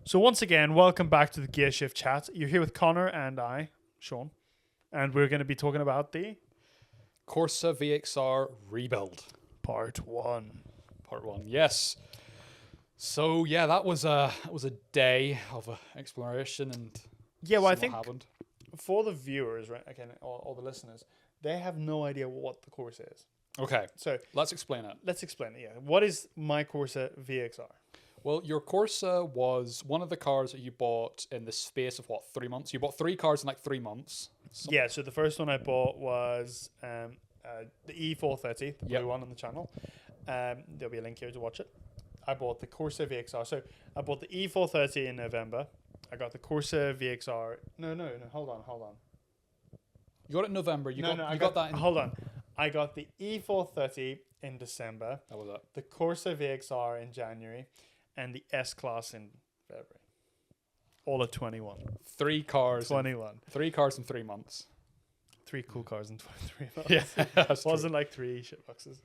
So once again, welcome back to the Gear Shift Chat. You're here with Connor and I, Shaun, and we're going to be talking about the Corsa VXR rebuild, Part 1. part one. Yes. So yeah, that was a day of exploration and Yeah, well, I seeing think what happened. for the viewers, right, again, all the listeners, they have no idea what the Corsa is. Okay, So let's explain it. let's explain it. Yeah, what is my Corsa VXR? Well, your Corsa was one of the cars that you bought in the space of 3 months. You bought 3 cars in like 3 months. Yeah, so the first one I bought was the E430, the blue Yep. one on the channel. There'll be a link here to watch it. I bought the Corsa VXR. So I bought the E430 in November. I got the Corsa VXR. No, hold on. You got it in November. You I got that in. Hold on. I got the E430 in December, That was it. the Corsa VXR in January, and the S-Class in February. All at 21. 3 cars. 21. 3 cars in 3 months. 3 cool cars in 23 months. Yeah, that's true. Wasn't like 3 shitboxes.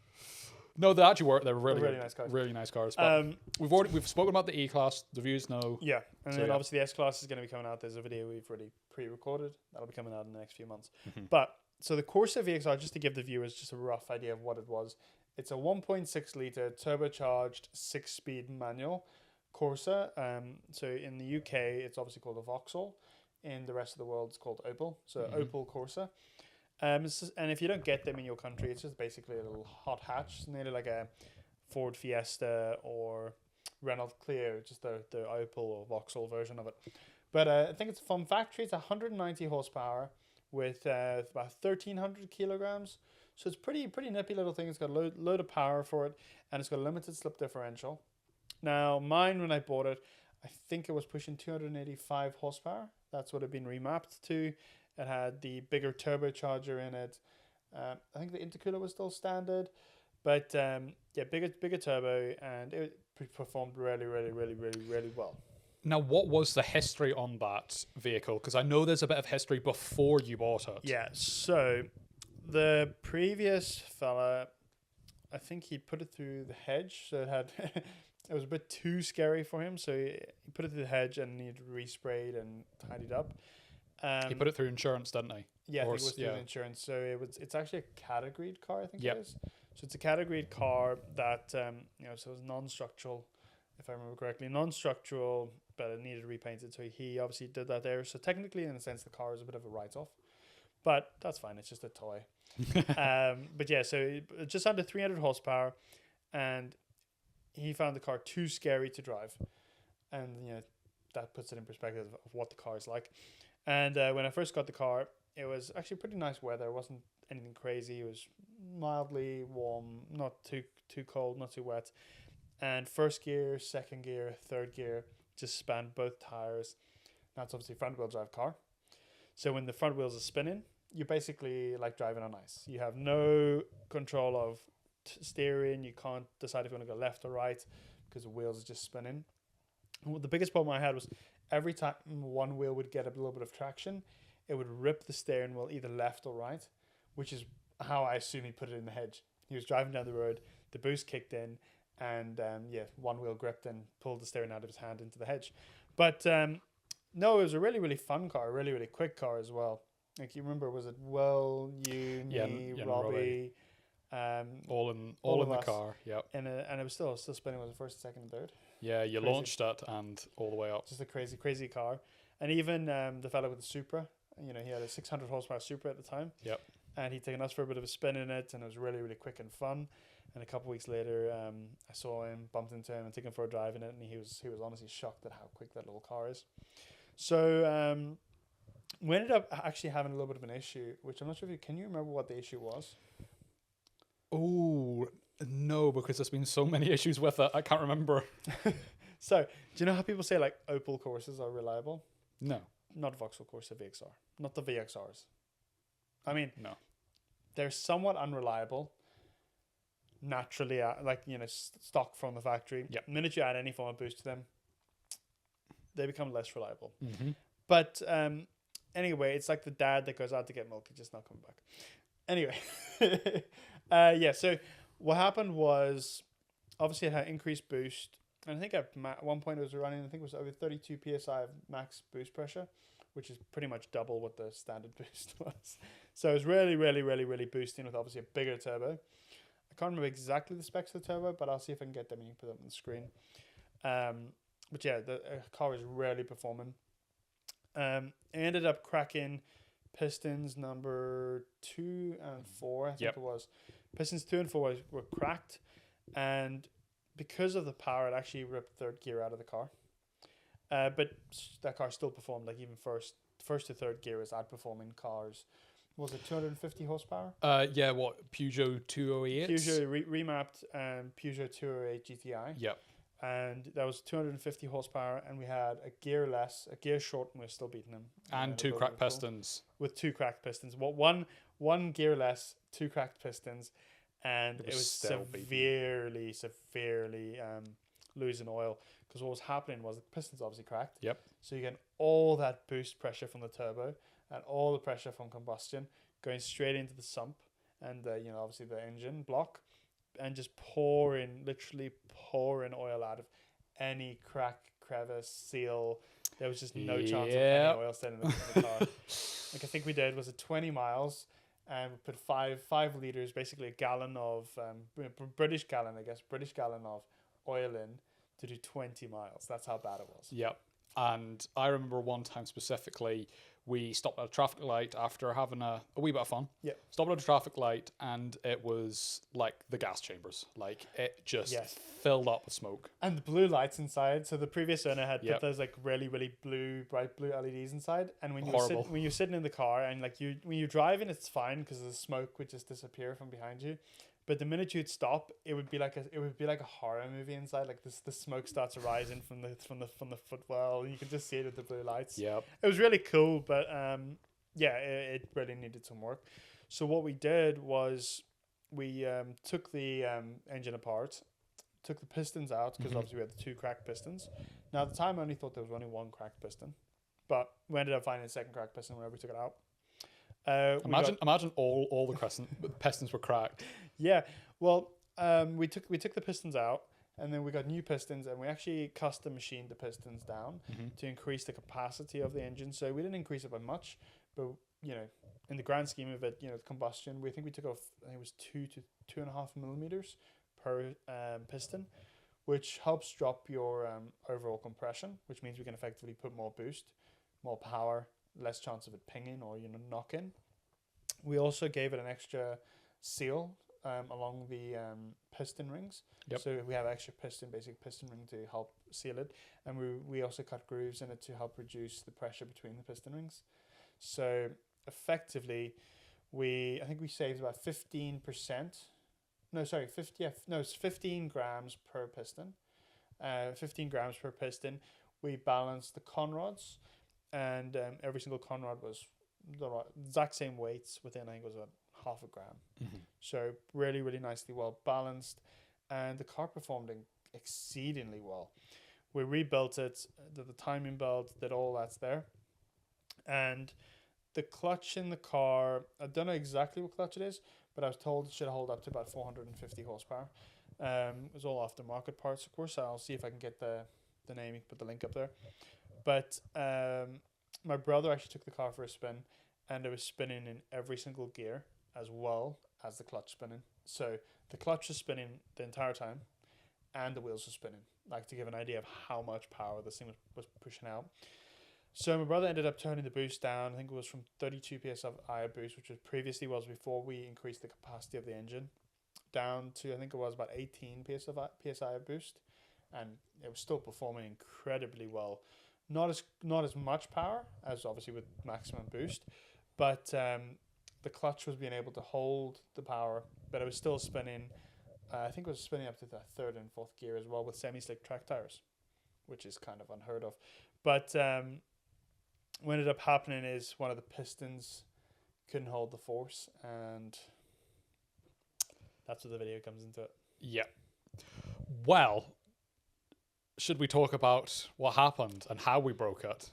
No, they actually were. They were Really really nice cars. Really nice cars. But we've spoken about the E-Class. The views know. Yeah, and So, then yeah. obviously the S-Class is going to be coming out. There's a video we've already pre-recorded. That'll be coming out in the next few months. Mhm. But, so the Corsa VXR, just to give the viewers just a rough idea of what it was, it's a 1.6 litre turbocharged 6-speed manual Corsa. So in the UK, it's obviously called a Vauxhall. In the rest of the world, it's called Opel. So Mhm. Opel Corsa. And if you don't get them in your country, it's just basically a little hot hatch. It's nearly like a Ford Fiesta or Renault Clio, just the Opel or Vauxhall version of it. But I think it's from factory. It's 190 horsepower with about 1,300 kilograms. So it's pretty nippy little thing. It's got a load of power for it, and it's got a limited slip differential. Now, mine, when I bought it, I think it was pushing 285 horsepower. That's what it had been remapped to. It had the bigger turbocharger in it. I think the intercooler was still standard. But yeah, bigger turbo, and it performed really well. Now, what was the history on that vehicle? Because I know there's a bit of history before you bought it. Yeah, so the previous fella, I think he put it through the hedge, so it had it was a bit too scary for him, so he put it through the hedge and needed resprayed and tidied up. He put it through insurance, didn't he? Yeah, I think Or it was through yeah. the insurance. So it's actually a categoried car, I think Yep. it is. So it's a categoried car that so it's non-structural, if I remember correctly, non-structural, but it needed repainted. So he obviously did that there. So technically, in a sense, the car is a bit of a write-off, but that's fine. It's just a toy. But yeah, so just under 300 horsepower, and he found the car too scary to drive, and that puts it in perspective of what the car is like. And when I first got the car, it was actually pretty nice weather. It wasn't anything crazy. It was mildly warm, not too cold, not too wet. And first gear, second gear, third gear just spanned both tires. That's obviously a front wheel drive car. So when the front wheels are spinning, you're basically like driving on ice. You have no control of steering. You can't decide if you want to go left or right because the wheels are just spinning. And the biggest problem I had was every time one wheel would get a little bit of traction, it would rip the steering wheel either left or right, which is how I assume he put it in the hedge. He was driving down the road, the boost kicked in, and one wheel gripped and pulled the steering out of his hand into the hedge. But no, it was a really fun car, a really quick car as well. Like, you remember, was it you, me, Robbie? All in all of the us. car. Yep. And it was still spinning with the first, second, and third. Yeah, you Crazy. launched it and all the way up. Just a crazy car. And even the fellow with the Supra, he had a 600 horsepower Supra at the time. Yep. And he'd taken us for a bit of a spin in it, and it was really quick and fun. And a couple of weeks later, I saw him, bumped into him, and took him for a drive in it, and he was honestly shocked at how quick that little car is. So we ended up actually having a little bit of an issue, which I'm not sure if can you remember what the issue was? Oh no, because there's been so many issues with it. I can't remember. So, do you know how people say like Opel Corsas are reliable? No. Not Vauxhall Corsa VXR, not the VXRs. I mean, No. they're somewhat unreliable. Naturally, stock from the factory. Yep. The minute you add any form of boost to them, they become less reliable. Mm-hmm. But anyway, it's like the dad that goes out to get milk and just not coming back. Anyway, so what happened was, obviously it had increased boost And I think at one point it was running, I think it was over 32 psi of max boost pressure, which is pretty much double what the standard boost was. So it was really, really, really, really boosting with obviously a bigger turbo. I can't remember exactly the specs of the turbo, but I'll see if I can get them and you can put them on the screen. But yeah, the car was really performing. It ended up cracking pistons number 2 and 4, I think it was. Pistons 2 and 4 were cracked, and because of the power, it actually ripped third gear out of the car. But that car still performed, like even first to third gear is outperforming cars. Was it 250 horsepower? Yeah, what, Peugeot 208? Peugeot remapped Peugeot 208 GTI. Yep. And that was 250 horsepower, and we had a gear short, and we were still beating them. And 2 cracked pistons. With 2 cracked pistons. One gear less, 2 cracked pistons, and it was severely losing oil. Because what was happening was the pistons obviously cracked. Yep. So you get all that boost pressure from the turbo and all the pressure from combustion going straight into the sump and obviously the engine block, and just literally pouring oil out of any crack, crevice, seal. There was just no chance of any oil staying in the car. Like I think we did was it 20 miles, and we put 5 liters, basically a gallon of British gallon of oil in to do 20 miles. That's how bad it was. Yep. And I remember one time specifically, we stopped at a traffic light after having a wee bit of fun. Yeah. Stopped at a traffic light, and it was like the gas chambers. Like it just filled up with smoke. And the blue lights inside. So the previous owner had put those like really, really bright blue LEDs inside. And when you're sitting in the car and like when you're driving, it's fine because the smoke would just disappear from behind you. But the minute you'd stop, it would be like a horror movie inside. Like the smoke starts rising from the footwell. You can just see it with the blue lights. Yep. It was really cool, but it really needed some work. So what we did was we took the engine apart, took the pistons out because obviously we had the 2 cracked pistons. Now at the time I only thought there was only 1 cracked piston, but we ended up finding a second cracked piston whenever we took it out. Imagine all the pistons were cracked. Yeah, well, we took the pistons out, and then we got new pistons, and we actually custom machined the pistons down to increase the capacity of the engine. So we didn't increase it by much, but in the grand scheme of it, the combustion, we took off, I think it was 2 to 2.5 millimeters per piston, which helps drop your overall compression, which means we can effectively put more boost, more power, less chance of it pinging or knocking. We also gave it an extra seal along the piston rings. Yep. So we have extra basic piston ring to help seal it, and we also cut grooves in it to help reduce the pressure between the piston rings. So effectively, I think we saved about 15%. No, sorry, 50. No, it's 15 grams per piston. 15 grams per piston. We balanced the conrods, and every single conrod was the exact same weights within, I think it was about half a gram. So really, really nicely well balanced, and the car performed exceedingly well. We rebuilt it, did the timing belt, did all that's there, and the clutch in the car, I don't know exactly what clutch it is, but I was told it should hold up to about 450 horsepower. It was all aftermarket parts, of course. I'll see if I can get the name, put the link up there. But my brother actually took the car for a spin, and it was spinning in every single gear as well as the clutch spinning. So the clutch was spinning the entire time, and the wheels were spinning, like to give an idea of how much power this thing was pushing out. So my brother ended up turning the boost down. I think it was from 32 psi of boost, which was previously was before we increased the capacity of the engine, down to I think it was about 18 psi of boost, and it was still performing incredibly well. Not as much power as obviously with maximum boost, but the clutch was being able to hold the power, but it was still spinning. I think it was spinning up to the 3rd and 4th gear as well with semi-slick track tires, which is kind of unheard of. But what ended up happening is one of the pistons couldn't hold the force, and that's where the video comes into it. Yeah. Well, should we talk about what happened and how we broke it?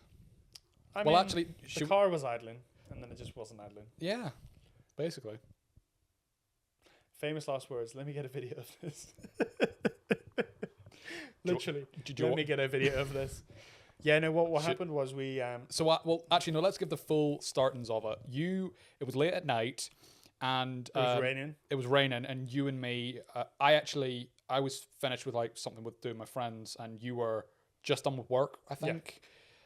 I mean, actually, the car was idling, and then it just wasn't idling. Yeah, basically. Famous last words. Let me get a video of this. Literally. Did you Let me get a video of this. Yeah, no, what Should- happened was we... So, well, actually, no. Let's give the full startings of it. It was late at night, and it was raining. It was raining, and you and me. I was finished with like something with doing my friends, and you were just done with work, I think.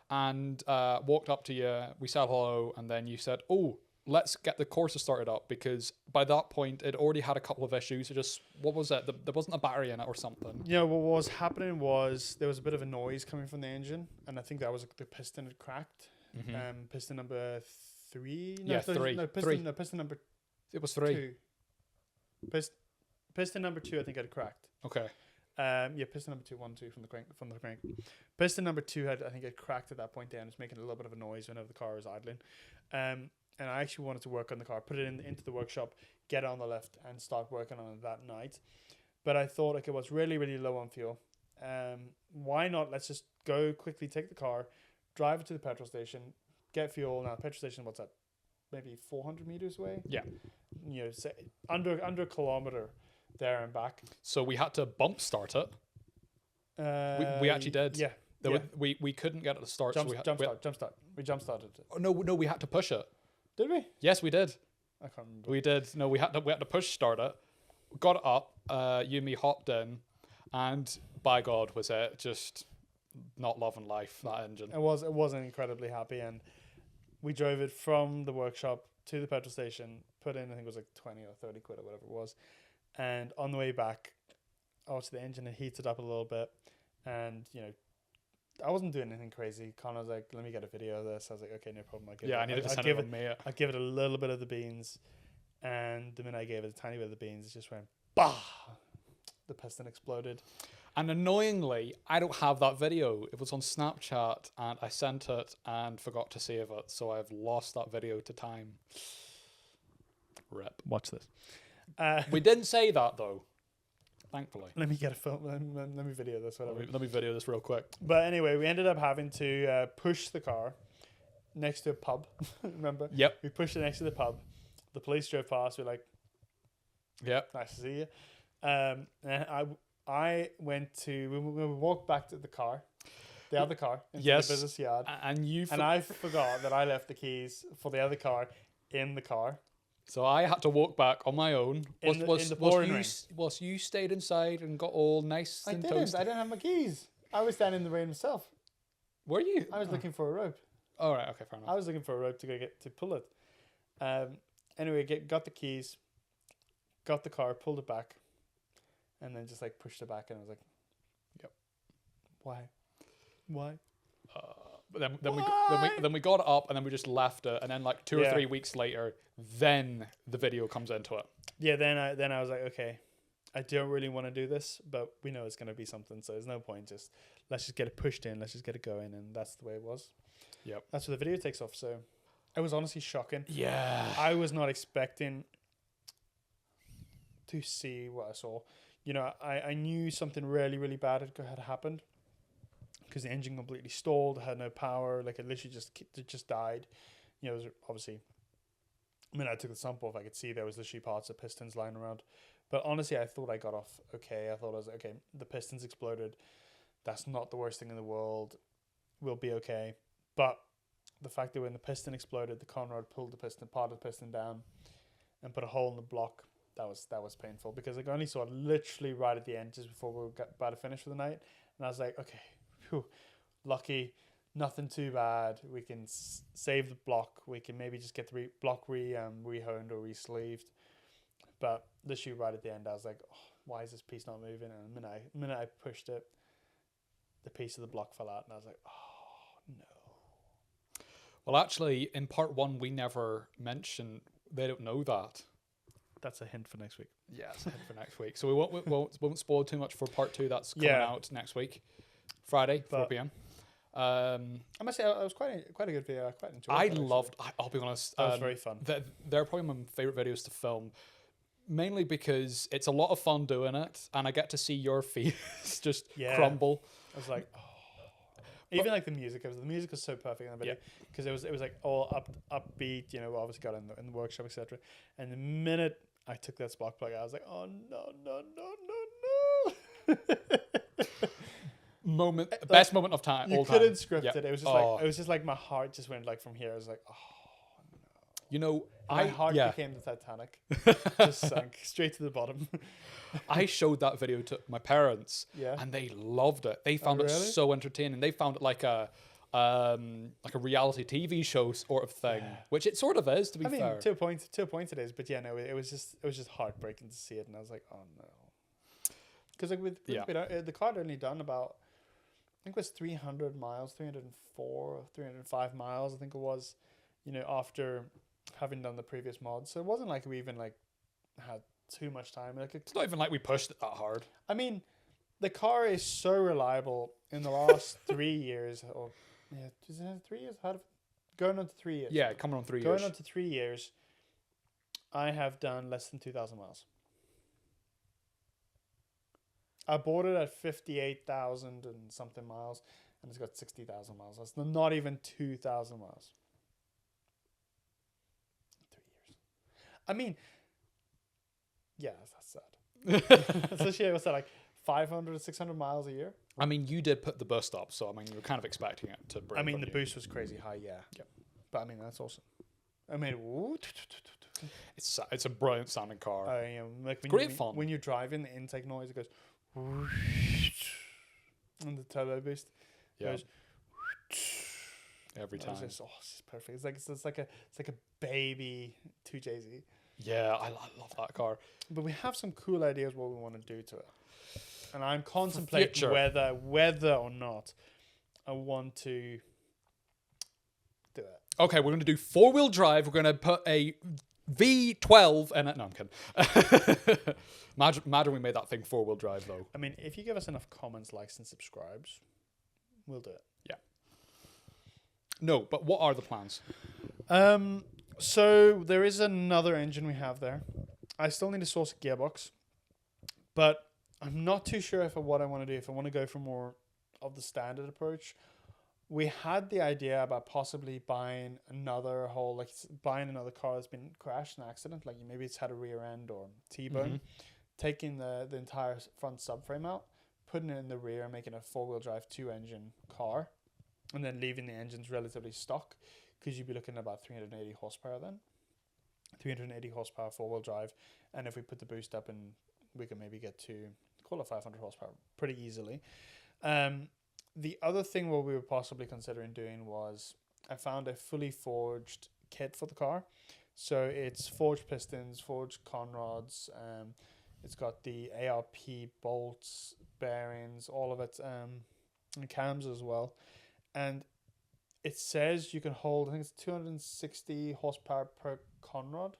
And walked up to you. We said hello, and then you said, "Oh, let's get the Corsa started up," because by that point it already had a couple of issues. It just, what was it? There wasn't a battery in it or something. You know, what was happening was there was a bit of a noise coming from the engine, and I think that was the piston had cracked. Piston number 3. No, Yeah, 3. No, piston, 3. No, piston number It was 3. 2. Piston number 2, I think, had cracked. Okay. Yeah, piston number 2, 1, 2 from the crank. Piston number 2 I think had cracked at that point down. It's making a little bit of a noise whenever the car was idling. And I actually wanted to work on the car, put it into the workshop, get it on the lift, and start working on it that night. But I thought, okay, well, it's really, really low on fuel. Why not? Let's just go quickly, take the car, drive it to the petrol station, get fuel. Now, the petrol station, what's that? Maybe 400 meters away. Yeah. You know, say under a kilometer there and back. So we had to bump start it. We actually did. Yeah. We couldn't get it to start. Jump start. We jump started it. Oh, no, we had to push it. Did we? Yes, we did. I can't remember. We did. No, we had to push start it. Got it up. You and me hopped in, and by God, was it just not loving life, that engine. It wasn't incredibly happy, and we drove it from the workshop to the petrol station, put in, I think it was like 20 or 30 quid or whatever it was, and on the way back, the engine had heated up a little bit, and you know, I wasn't doing anything crazy. Connor was like, "Let me get a video of this." I was like, "Okay, no problem." I needed to send it on me. I give it a little bit of the beans, and the minute I gave it a tiny bit of the beans, it just went bah. The piston exploded. And annoyingly, I don't have that video. It was on Snapchat, and I sent it and forgot to save it, so I've lost that video to time. Rip. Watch this. We didn't say that though, thankfully. Let me get a film. Let me video this. Whatever. Let me video this real quick. But anyway, we ended up having to push the car next to a pub. Remember? Yep. We pushed it next to the pub. The police drove past. We're like, Yep. "Nice to see you." And I went to. We walked back to the car, the other car, into Yes. the business yard, And you. and I forgot that I left the keys for the other car in the car. So I had to walk back on my own. In the pouring rain. Whilst you stayed inside and got all nice and toasty. I didn't have my keys. I was standing in the rain myself. Were you? I was looking for a rope. All right. Okay. Fair enough. I was looking for a rope to pull it. Anyway, got the keys, got the car, pulled it back, and then just like pushed it back, and I was like, Yep. Why? But then we got it up, and then we just left it, and then like 2 or 3 weeks later, then the video comes into it. Yeah. Then I was like, okay, I don't really want to do this, but we know it's gonna be something, so there's no point. Let's just get it pushed in. Let's just get it going, and that's the way it was. Yep. That's where the video takes off. So it was honestly shocking. Yeah. I was not expecting to see what I saw. You know, I knew something really, really bad had happened because the engine completely stalled, had no power, like it literally just died. You know, it was obviously, I mean, I took the sample off, I could see there was literally parts of pistons lying around. But honestly, I thought I got off okay. I thought I was like, okay, the pistons exploded. That's not the worst thing in the world. We'll be okay. But the fact that when the piston exploded, the conrod pulled part of the piston down and put a hole in the block, that was painful because I only saw it literally right at the end, just before we were about to finish for the night. And I was like, okay, phew, lucky, nothing too bad. We can save the block. We can maybe just get the block rehoned or re-sleeved. But literally right at the end, I was like, oh, why is this piece not moving? And the minute I pushed it, the piece of the block fell out, and I was like, oh no. Well, actually, in part 1, we never mentioned they don't know that. That's a hint for next week. Yeah, it's a hint for next week. So we won't spoil too much for part 2. That's coming out next week, Friday, 4 p.m. I must say, it was quite a good video. I quite enjoyed it. I'll be honest. That was very fun. They're probably my favorite videos to film, mainly because it's a lot of fun doing it, and I get to see your face just crumble. I was like, oh. Even like the music was so perfect in the video because it was like all upbeat. You know, obviously got in the workshop, etc. And the minute I took that spark plug, I was like, oh no. best moment of time. You all couldn't time. script Yep. it. It was just Oh. like, it was just like my heart just went like from here. I was like, oh, You know, my heart became the Titanic. Just sank straight to the bottom. I showed that video to my parents, Yeah. and they loved it. They found it really? so entertaining. They found it like a reality TV show sort of thing, which it sort of is, to be I mean, fair. to a point it is, but yeah, no, it was just heartbreaking to see it, and I was like, oh no, because like with the car had only done about, I think it was 300 miles, 304 or 305 miles, I think it was, after having done the previous mods, so it wasn't like we even like had too much time. Like It's not even like we pushed it that hard. I mean, the car is so reliable in the last 3 years, or yeah, is it 3 years? Going on to 3 years? Yeah, coming on 3 years. Going on to 3 years, I have done less than 2,000 miles. I bought it at 58,000 and something miles, and it's got 60,000 miles. That's not even 2,000 miles. 3 years. I mean, yeah, that's sad. Especially, what's that, like 500, 600 miles a year? I mean, you did put the boost up, so I mean, you were kind of expecting it to bring. I mean, the you. boost was crazy high, yeah. Yep. But I mean, that's awesome. I mean, It's a brilliant sounding car. like when Great fun. When you're driving, the intake noise, it goes, and the turbo boost goes every time. It's perfect. It's like a baby 2JZ. Yeah, I love that car. But we have some cool ideas what we want to do to it, and I'm contemplating future. whether or not I want to do it. Okay, we're going to do 4-wheel drive. We're going to put a V12 in it. No, I'm kidding. Imagine we made that thing 4-wheel drive, though. I mean, if you give us enough comments, likes, and subscribes, we'll do it. Yeah. No, but what are the plans? So there is another engine we have there. I still need to source a gearbox, but I'm not too sure what I want to do. If I want to go for more of the standard approach. We had the idea about possibly buying another car that's been crashed in an accident, like maybe it's had a rear end or T-bone, taking the entire front subframe out, putting it in the rear, making a 4-wheel drive 2-engine car, and then leaving the engines relatively stock, because you'd be looking at about 380 horsepower then. 380 horsepower 4-wheel drive, and if we put the boost up, and we can maybe get to, call it 500 horsepower pretty easily. The other thing what we were possibly considering doing was, I found a fully forged kit for the car. So it's forged pistons, forged conrods, it's got the ARP bolts, bearings, all of it, and cams as well. And it says you can hold, I think it's 260 horsepower per conrod,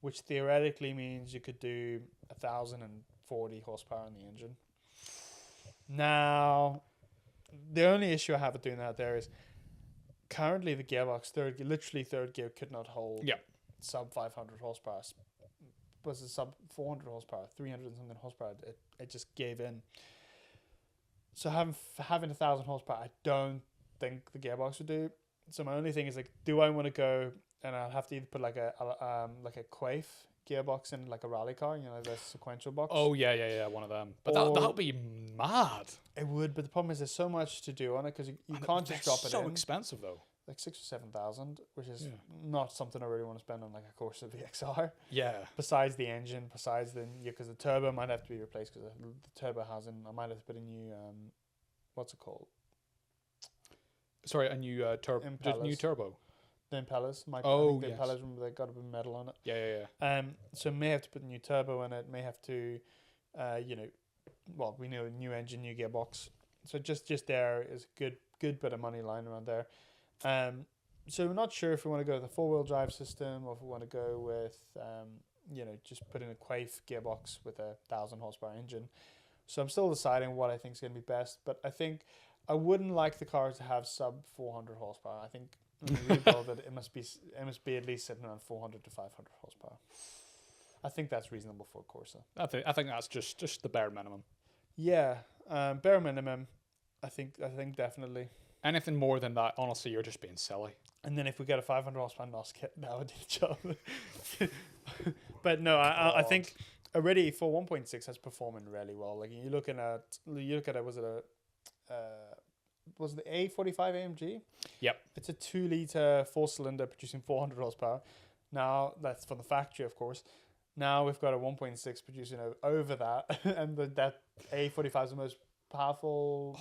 which theoretically means you could do 1,040 horsepower in the engine. Now, the only issue I have with doing that there is currently the gearbox, third gear could not hold sub 500 horsepower. Was it sub 400 horsepower, 300 and something horsepower? It just gave in. So having 1,000 horsepower, I don't think the gearbox would do. So my only thing is, like, do I want to go, and I'll have to either put like a Quaife gearbox in like a rally car, the sequential box. Oh yeah, one of them. But that would be mad. It would, but the problem is there's so much to do on it, because you can't just drop it in. So expensive though. Like 6,000 or 7,000, which is not something I really want to spend on like a Corsa VXR. Yeah. Besides the engine, because the turbo might have to be replaced, because the turbo hasn't. I might have to put a new what's it called? Sorry, a new new turbo. The impellers. The impellers, remember, they got a bit of metal on it. Yeah. So may have to put a new turbo in it. May have to, we know new engine, new gearbox. So just there is a good bit of money lying around there. So we're not sure if we want to go with a 4-wheel drive system, or if we want to go with, just put in a Quaife gearbox with a 1,000 horsepower engine. So I'm still deciding what I think is going to be best. But I think I wouldn't like the car to have sub 400 horsepower. I think when we rebuild it, it must be at least sitting around 400 to 500 horsepower. I think that's reasonable for a Corsa. I think that's just the bare minimum. Yeah, bare minimum. I think definitely. Anything more than that, honestly, you're just being silly. And then if we get a 500 horsepower NOS kit, that would do the job. But no, I think already for 1.6 that's performing really well. Like you look at it, was it was the A45 AMG. Yep. It's a 2-liter 4-cylinder producing 400 horsepower. Now that's from the factory, of course. Now we've got a 1.6 producing over that, and that A45 is the most powerful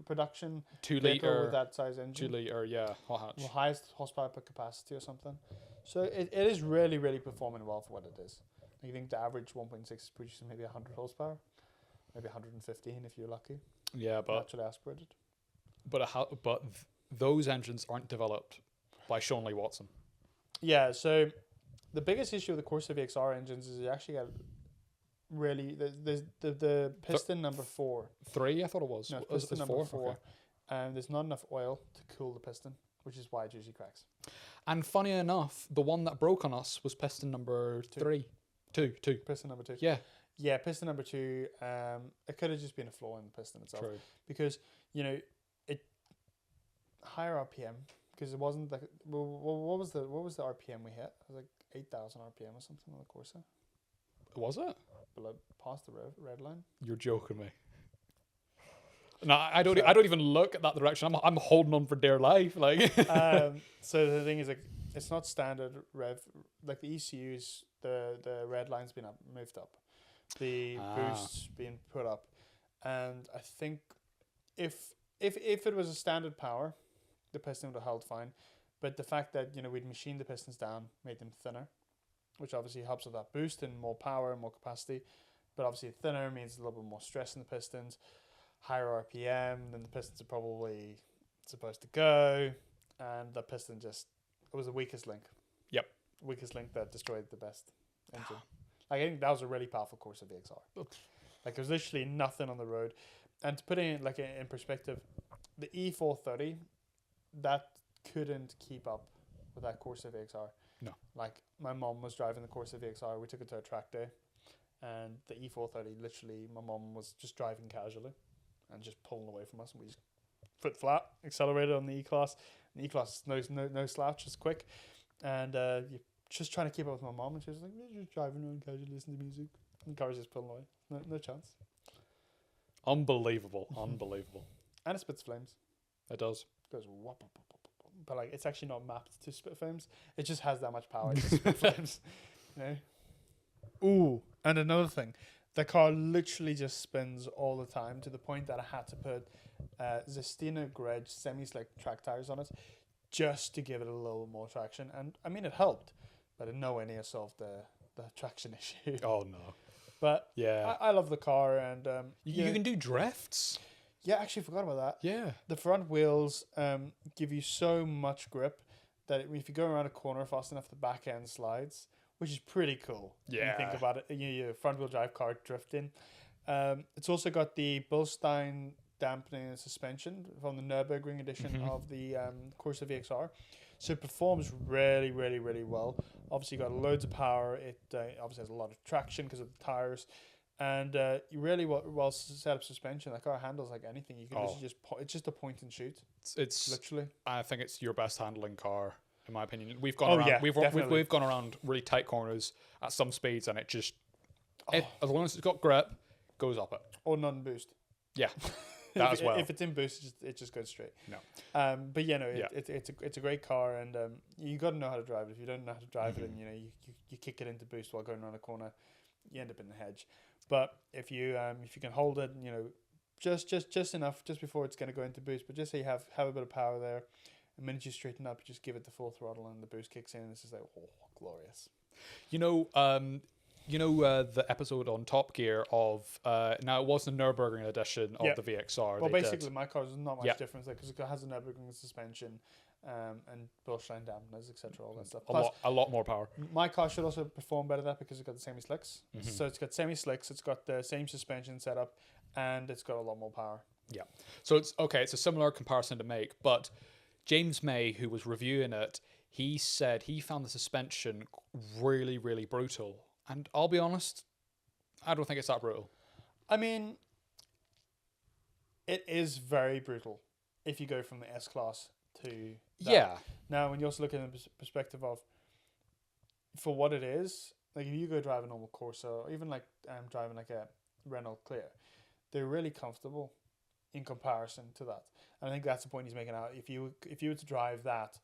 production 2 vehicle liter with that size engine. 2 liter, yeah, hot hatch. Well, highest horsepower per capacity or something. So it is really, really performing well for what it is. I think the average 1.6 is producing maybe 100 horsepower, maybe 115 if you're lucky. Yeah, but Naturally aspirated. but those engines aren't developed by Shaun Lee Watson. Yeah, so the biggest issue with the Corsa VXR engines is you actually got really the piston number 4. 3, I thought it was. No, Was piston it number 4? 4. Okay. And there's not enough oil to cool the piston, which is why it usually cracks. And funny enough, the one that broke on us was piston number 3. 2. Piston number 2. Yeah. Yeah, piston number 2. It could have just been a flaw in the piston itself. True. Because, it higher RPM, because it wasn't like, what was the RPM we hit? It was like 8,000 RPM or something on the Corsa. Was it? Below, past the red line. You're joking me. No, I don't even look at that direction. I'm holding on for dear life. Like. So the thing is, like, it's not standard rev. Like the ECUs, the red line's been moved up, the boost's been put up, and I think if it was a standard power, the piston would have held fine. But the fact that we'd machined the pistons down, made them thinner, which obviously helps with that boost and more power and more capacity. But obviously thinner means a little bit more stress in the pistons, higher RPM than the pistons are probably supposed to go, and the piston it was the weakest link. Yep. Weakest link that destroyed the best engine. Like, I think that was a really powerful Corsa VXR. Like, there was literally nothing on the road. And to put it in perspective, the E430, that couldn't keep up with that Corsa VXR. No. Like, my mom was driving the Corsa VXR. We took it to a track day. And the E430, literally, my mom was just driving casually and just pulling away from us. And we just foot flat, accelerated on the E-Class. And the E-Class, no slouch, just quick. And you're just trying to keep up with my mom. And she was like, you're just driving around casually, listening to music. And the car was just pulling away. No chance. Unbelievable. And it spits flames. It does. It goes whop, whop, whop, whop, whop. But like, it's actually not mapped to spit flames. It just has that much power to spit flames. Ooh, and another thing, the car literally just spins all the time to the point that I had to put Zestina Grej semi-slick track tires on it just to give it a little more traction. And I mean, it helped, but it nowhere near solved the traction issue. Oh no. But yeah, I love the car, and you can do drifts. Yeah, actually forgot about that. Yeah, the front wheels give you so much grip that if you go around a corner fast enough, the back end slides, which is pretty cool. Yeah, when you think about it. Your front wheel drive car drifting. It's also got the Bilstein dampening suspension from the Nürburgring edition of the Corsa VXR. So it performs really, really, really well. Obviously, got loads of power. It obviously has a lot of traction because of the tires. And you really well set up suspension. That car handles like anything. You can it's just a point and shoot. It's literally. I think it's your best handling car, in my opinion. We've gone around. Yeah, we've gone around really tight corners at some speeds, and it just as long as it's got grip, goes up it. Or non-boost. Yeah. That as well. If it's in boost, it just goes straight. No. But it's a great car, and you got to know how to drive it. If you don't know how to drive it, and you kick it into boost while going around a corner, you end up in the hedge. But if you can hold it, just enough, just before it's going to go into boost, but just so you have a bit of power there. The minute you straighten up, you just give it the full throttle, and the boost kicks in. And it's just like, oh, glorious. The episode on Top Gear of now it was the Nürburgring edition of the VXR. Well, basically, my car is not much difference there because it has a Nürburgring suspension and Bilstein dampeners, etc. All that stuff. Plus, a lot more power. My car should also perform better that because it's got the semi-slicks. So it's got semi-slicks, it's got the same suspension setup, and it's got a lot more power. Yeah. So it's okay. It's a similar comparison to make, but James May, who was reviewing it, he said he found the suspension really, really brutal. And I'll be honest, I don't think it's that brutal. I mean, it is very brutal if you go from the S-Class to that. Yeah. Now, when you also look at the perspective of, for what it is, like if you go drive a normal Corsa, or even like driving like a Renault Clio, they're really comfortable. in comparison to that. And I think that's the point he's making out. If you were to drive that,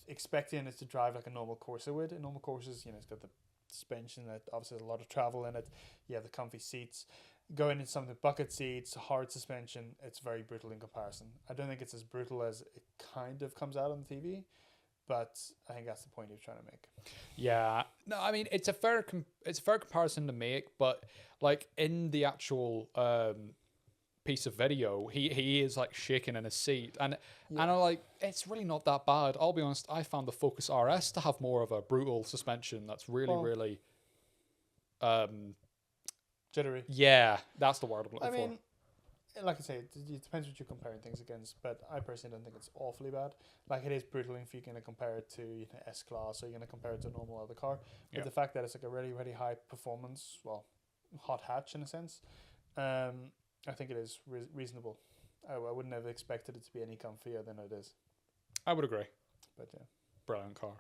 expecting it to drive like a normal Corsa would, a normal Corsa's, it's got the suspension that obviously has a lot of travel in it. You have the comfy seats. Going into some of the bucket seats, hard suspension, it's very brutal in comparison. I don't think it's as brutal as it kind of comes out on the TV, but I think that's the point he was trying to make. Yeah, no, I mean it's a fair comparison to make, but like in the actual piece of video, he is like shaking in his seat, and I'm like, it's really not that bad. I'll be honest, I found the Focus RS to have more of a brutal suspension. That's really jittery. Yeah, that's the word I'm looking for. I mean, like I say, it depends what you're comparing things against, but I personally don't think it's awfully bad. Like, it is brutal if you're going to compare it to S-Class, or you're going to compare it to a normal other car. But the fact that it's like a really, really high performance, well, hot hatch in a sense, I think it is reasonable. I wouldn't have expected it to be any comfier than it is. I would agree. But yeah. Brilliant car.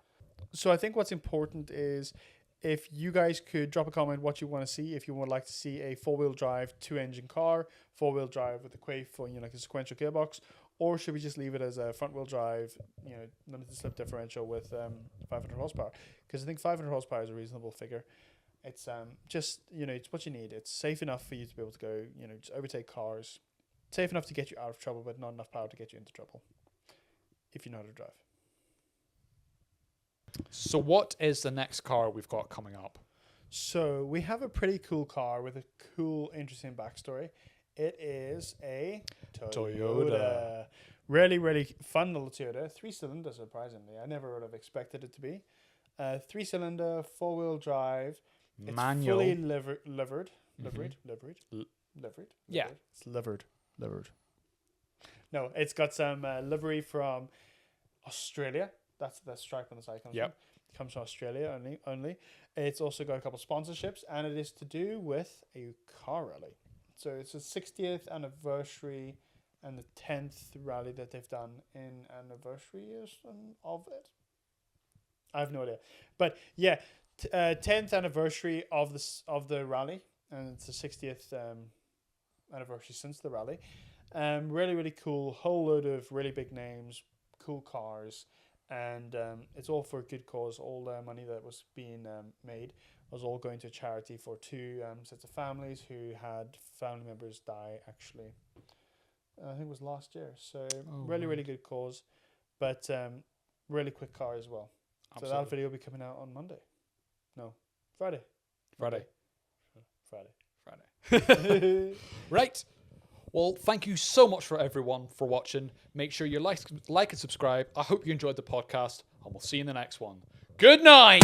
So I think what's important is if you guys could drop a comment what you want to see. If you would like to see a 4-wheel drive 2-engine car, 4-wheel drive with a quafe or like a sequential gearbox, or should we just leave it as a front-wheel drive, limited slip differential with 500 horsepower? Because I think 500 horsepower is a reasonable figure. It's just it's what you need. It's safe enough for you to be able to go just overtake cars, safe enough to get you out of trouble, but not enough power to get you into trouble if you know how to drive. So what is the next car we've got coming up? So we have a pretty cool car with a cool, interesting backstory. It is a Toyota. Really, really fun little Toyota. 3-cylinder, surprisingly. I never would have expected it to be. 3-cylinder, 4-wheel drive. It's manual. Fully liveried. Yeah. It's livered. No, it's got some livery from Australia. That's the stripe on the side comes from. It comes from Australia only. It's also got a couple of sponsorships, and it is to do with a car rally. So it's the 60th anniversary and the 10th rally that they've done in anniversary of it. I have no idea. But yeah, 10th anniversary of the rally, and it's the 60th anniversary since the rally. Really, really cool. Whole load of really big names, cool cars. And it's all for a good cause. All the money that was being made was all going to charity for 2 sets of families who had family members die, actually. I think it was last year. So really good cause. But really quick car as well. Absolutely. So that video will be coming out on Monday. No, Friday. Friday. Right. Well, thank you so much for everyone for watching. Make sure you like and subscribe. I hope you enjoyed the podcast, and we'll see you in the next one. Good night!